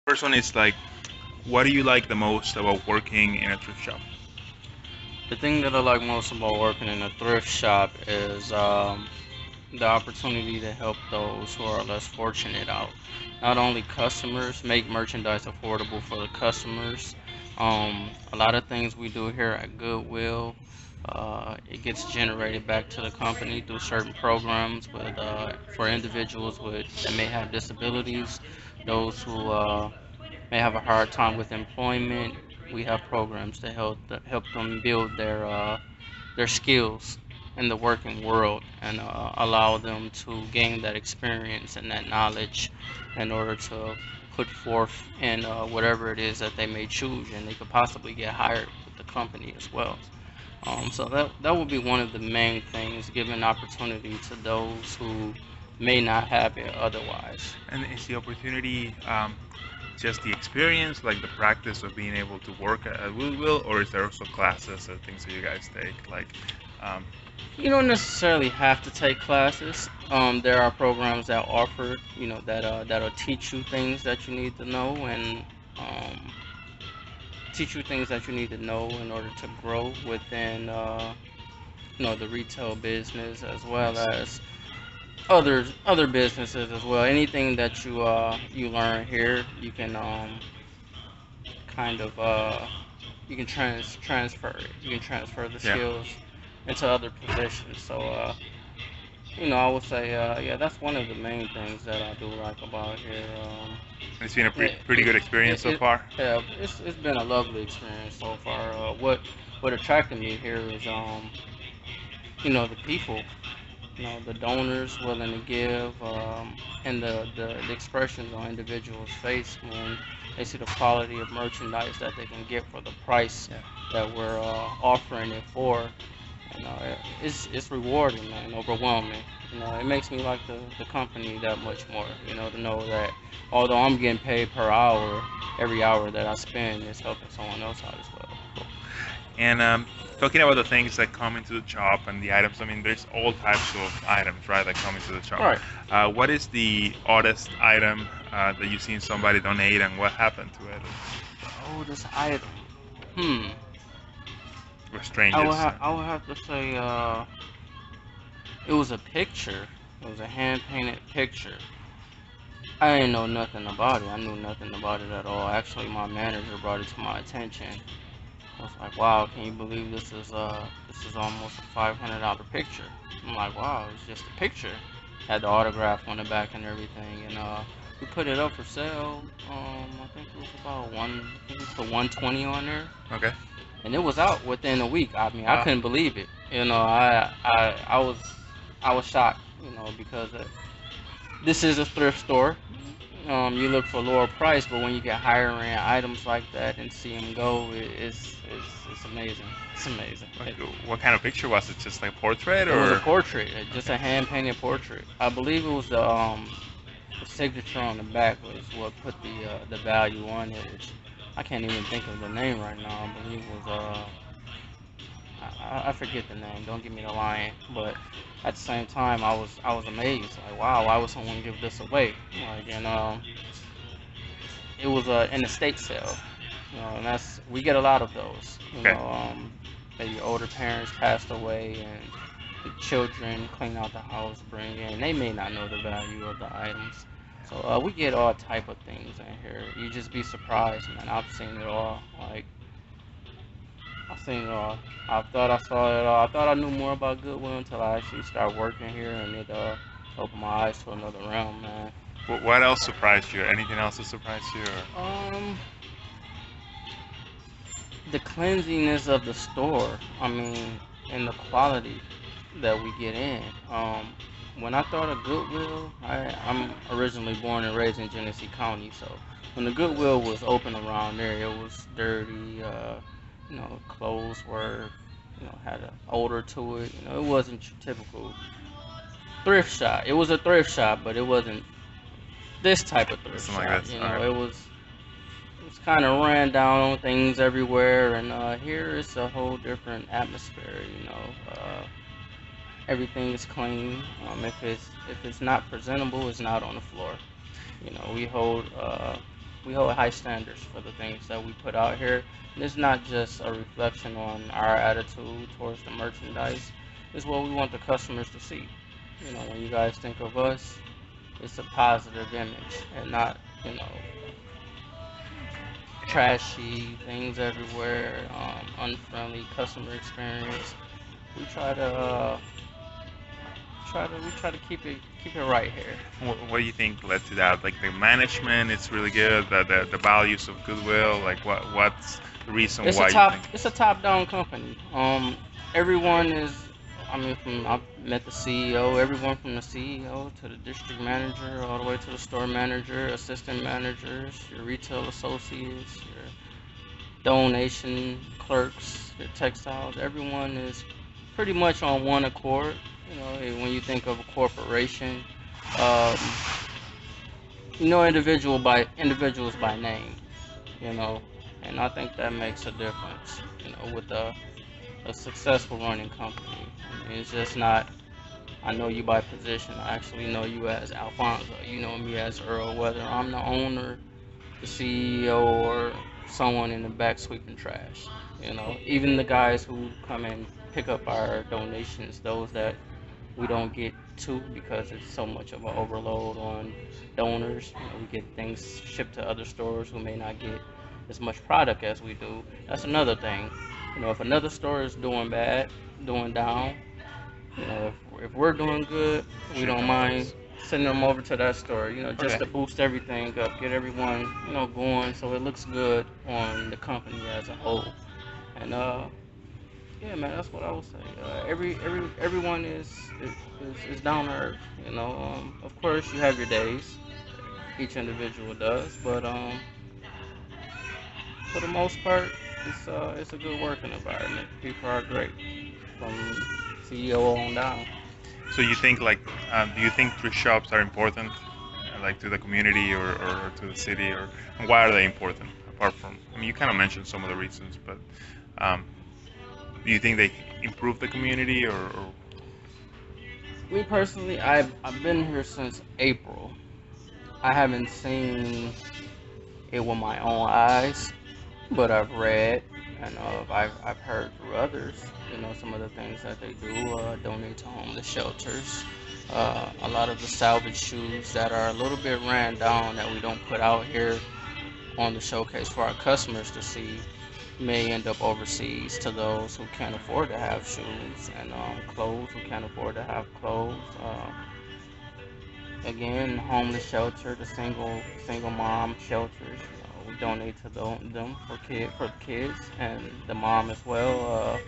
First one is like, what do you like the most about working in a thrift shop? The thing that I like most about working in a thrift shop is the opportunity to help those who are less fortunate out. Not only customers make merchandise affordable for the customers. A lot of things we do here at Goodwill, it gets generated back to the company through certain programs with for individuals with that may have disabilities, those who may have a hard time with employment. We have programs to help them build their skills in the working world and allow them to gain that experience and that knowledge in order to put forth in whatever it is that they may choose, and they could possibly get hired with the company as well. So that would be one of the main things, giving opportunity to those who may not have it otherwise. And is the opportunity just the experience, like the practice of being able to work at Goodwill, or is there also classes or things that you guys take? Like, um, You don't necessarily have to take classes. There are programs that offer, that'll teach you things that you need to know and um, teach you things that you need to know in order to grow within, the retail business as well nice. as other businesses as well. Anything that you learn here, you can kind of you can transfer it. You can transfer the Yeah. skills into other positions. So I would say, yeah, that's one of the main things that I do like about here. It's been a It, pretty it, good experience so it, far. yeah, it's been a lovely experience so far. What attracted me here is, the people, the donors willing to give, and the expressions on individuals' face when they see the quality of merchandise that they can get for the price Yeah. that we're offering it for. It's rewarding, man, overwhelming. It makes me like the company that much more. To know that although I'm getting paid per hour, every hour that I spend is helping someone else out as well. Cool. And talking about the things that come into the shop and the items, I mean, there's all types of items, right, that come into the shop. Right. What is the oddest item that you've seen somebody donate, and what happened to it? The oldest item. Hmm. Or I would strangest? have I would have to say it was a picture. It was a hand painted picture. I didn't know nothing about it. I knew nothing about it at all. Actually, my manager brought it to my attention. I was like, "Wow, can you believe this is almost a $500 picture?" I'm like, "Wow, it's just a picture." Had the autograph on the back and everything, and we put it up for sale. I think it was about I think it's the 120 on there, Okay. and it was out within a week. I mean, I Wow. couldn't believe it. I was shocked. Because this is a thrift store. You look for lower price, but when you get higher end items like that and see them go, it's amazing. It's amazing. Like, what kind of picture was it? Just like portrait It was a or? portrait, just Okay. a hand painted portrait. I believe it was the signature on the back was what put the value on it, which I can't even think of the name right now. I believe it was I forget the name. Don't give me the line. But at the same time, I was amazed. Like, wow, why would someone give this away? Like, and it was an estate sale. And that's we get a lot of those. Okay. Maybe older parents passed away and the children clean out the house, bring in. They may not know the value of the items. So we get all type of things in here. You just be surprised, man. I've seen it all. Like I've seen it all. I thought I saw it all. I thought I knew more about Goodwill until I actually started working here, and it opened my eyes to another realm, man. What else surprised you? Anything else that surprised you? Or? Um, the cleanliness of the store. I mean, and the quality that we get in. When I thought of Goodwill, I'm originally born and raised in Genesee County, so when the Goodwill was open around there, it was dirty. Clothes were, had an odor to it. It wasn't your typical thrift shop. It was a thrift shop, but it wasn't this type of thrift Something like shop. this. Okay. It was kind of ran down on things everywhere, and here it's a whole different atmosphere. Everything is clean. If it's not presentable, it's not on the floor. We hold. we hold high standards for the things that we put out here. And it's not just a reflection on our attitude towards the merchandise. It's what we want the customers to see. You know, when you guys think of us, it's a positive image and not, you know, trashy things everywhere, unfriendly customer experience. We try to keep it right here. What do you think led to that? Like the management, it's really good. The values of Goodwill. Like what's the reason why you think? It's a top down company. Everyone is, I mean, from I've met the CEO, everyone from the CEO to the district manager, all the way to the store manager, assistant managers, your retail associates, your donation clerks, your textiles. Everyone is pretty much on one accord. You know, when you think of a corporation, um, you know individuals by name. You know, and I think that makes a difference. You know, with a successful running company. I mean, it's just not, I know you by position. I actually know you as Alfonso. You know me as Earl, whether I'm the owner, the CEO, or someone in the back sweeping trash. You know, even the guys who come and pick up our donations, those that we don't get to because it's so much of an overload on donors. You know, we get things shipped to other stores who may not get as much product as we do. That's another thing. You know, if another store is doing bad, doing down, you know, if we're doing good, we Ship don't them to mind us. sending them over to that store. You know, just Okay. to boost everything up, get everyone, you know, going so it looks good on the company as a whole. And yeah, man, that's what I would say. Everyone is down to earth. You know, of course you have your days. Each individual does, but for the most part, it's a good working environment. People are great from CEO on down. So you think like, do you think thrift shops are important, like to the community or to the city, or and why are they important? Apart from, I mean, you kind of mentioned some of the reasons, but um, do you think they improve the community or Me personally, I've been here since April. I haven't seen it with my own eyes, but I've read and I've heard through others, you know, some of the things that they do, donate to homeless shelters. A lot of the salvage shoes that are a little bit ran down that we don't put out here on the showcase for our customers to see may end up overseas to those who can't afford to have shoes and clothes who can't afford to have clothes. Again, homeless shelter, the single mom shelters. You know, we donate to them for the kids and the mom as well.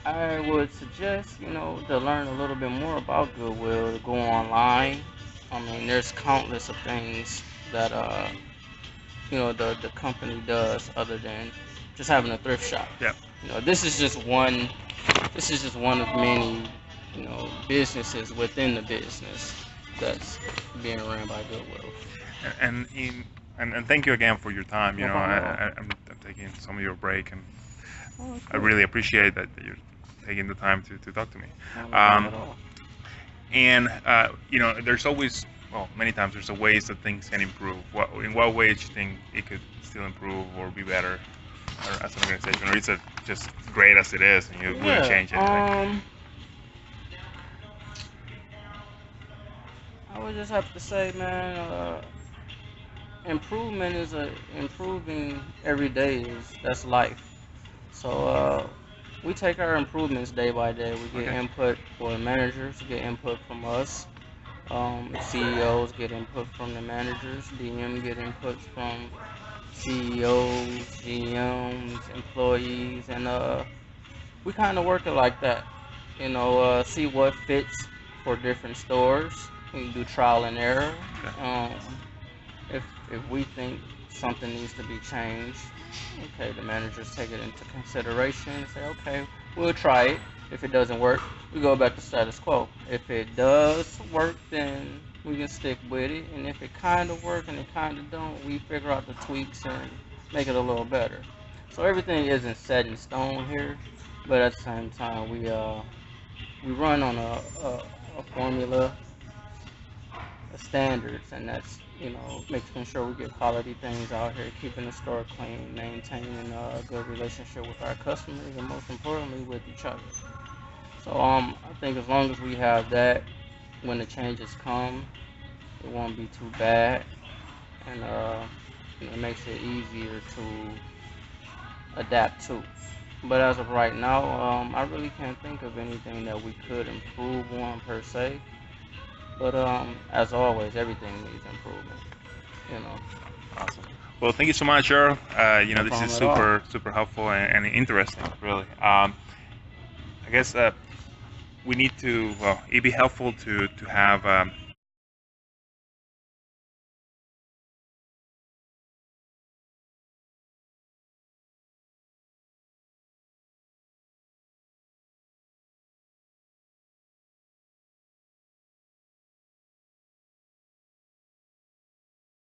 I would suggest, you know, to learn a little bit more about Goodwill, to go online. I mean, there's countless of things that you know, the company does other than just having a thrift shop. yeah? You know, this is just one. This is just one of many, you know, businesses within the business that's being ran by Goodwill. And thank you again for your time. You No know, problem at all. I'm taking some of your break, and Oh, I cool. really appreciate that you're taking the time to talk to me. No, no problem Um, at all. and you know, there's always, well, many times there's a ways that things can improve. In what ways do you think it could still improve or be better, or as an organization, or is it just great as it is and you wouldn't Yeah. change anything? I would just have to say, man, improvement is a improving every day is that's life. So we take our improvements day by day. We get Okay. input, or managers get input from us. CEOs get input from the managers. DM get inputs from CEOs, GMs, employees, and we kind of work it like that. You know, see what fits for different stores. We do trial and error. Okay. If we think something needs to be changed, okay, the managers take it into consideration and say, okay, we'll try it. If it doesn't work, we go back to status quo. If it does work, then we can stick with it. And if it kind of work and it kind of don't, we figure out the tweaks and make it a little better. So everything isn't set in stone here, but at the same time, we run on a formula standards, and that's making sure we get quality things out here, keeping the store clean, maintaining a good relationship with our customers, and most importantly with each other. So I think as long as we have that, when the changes come, it won't be too bad, and it makes it easier to adapt to. But as of right now, I really can't think of anything that we could improve on per se. But as always, everything needs improvement. You know, Awesome. Well, thank you so much, Earl. no This is problem at all. super helpful and interesting, really. I guess we need to, well, it'd be helpful to have